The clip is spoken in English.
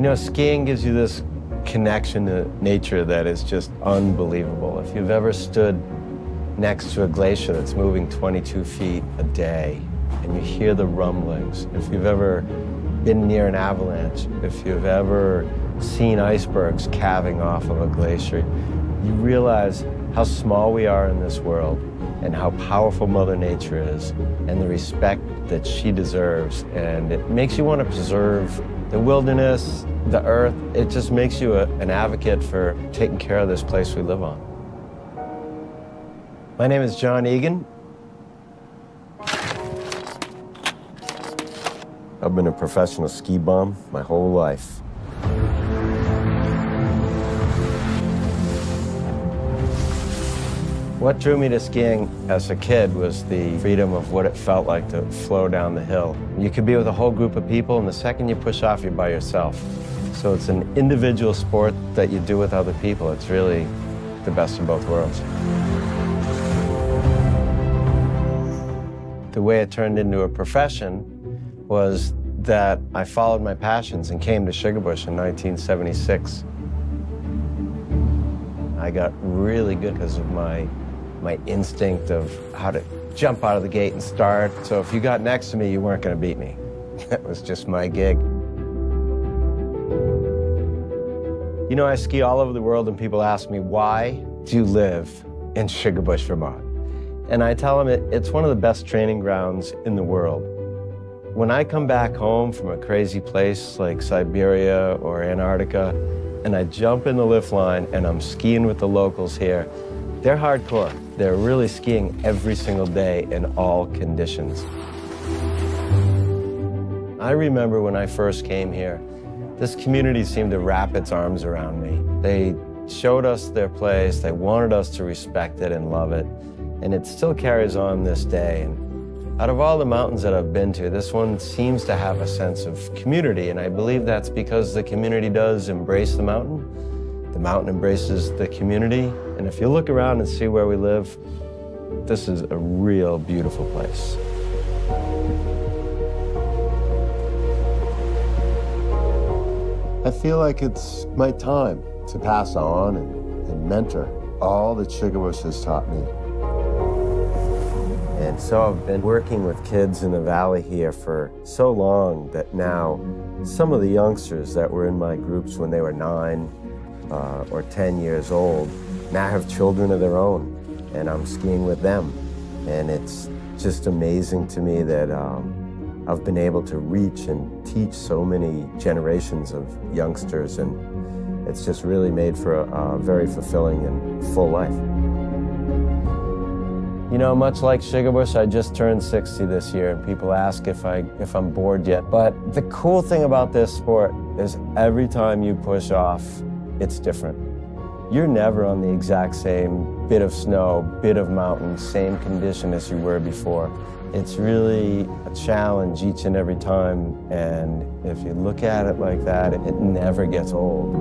You know, skiing gives you this connection to nature that is just unbelievable. If you've ever stood next to a glacier that's moving 22 feet a day and you hear the rumblings, if you've ever been near an avalanche, if you've ever seen icebergs calving off of a glacier, you realize how small we are in this world and how powerful Mother Nature is and the respect that she deserves. And it makes you want to preserve the wilderness, the earth. It just makes you an advocate for taking care of this place we live on. My name is John Egan. I've been a professional ski bum my whole life. What drew me to skiing as a kid was the freedom of what it felt like to flow down the hill. You could be with a whole group of people, and the second you push off, you're by yourself. So it's an individual sport that you do with other people. It's really the best of both worlds. The way it turned into a profession was that I followed my passions and came to Sugarbush in 1976. I got really good because of my instinct of how to jump out of the gate and start. So if you got next to me, you weren't going to beat me. That was just my gig. You know, I ski all over the world and people ask me, why do you live in Sugarbush, Vermont? And I tell them it's one of the best training grounds in the world. When I come back home from a crazy place like Siberia or Antarctica, and I jump in the lift line and I'm skiing with the locals here, they're hardcore. They're really skiing every single day in all conditions. I remember when I first came here, this community seemed to wrap its arms around me. They showed us their place, they wanted us to respect it and love it, and it still carries on this day. And out of all the mountains that I've been to, this one seems to have a sense of community, and I believe that's because the community does embrace the mountain embraces the community, and if you look around and see where we live, this is a real beautiful place. I feel like it's my time to pass on and mentor all that Sugarbush has taught me. And so I've been working with kids in the valley here for so long that now some of the youngsters that were in my groups when they were 9 or 10 years old now have children of their own, and I'm skiing with them. And it's just amazing to me that I've been able to reach and teach so many generations of youngsters, and it's just really made for a very fulfilling and full life. You know, much like Sugarbush, I just turned 60 this year, and people ask if I'm bored yet. But the cool thing about this sport is every time you push off, it's different. You're never on the exact same bit of snow, bit of mountain, same condition as you were before. It's really a challenge each and every time, and if you look at it like that, it never gets old.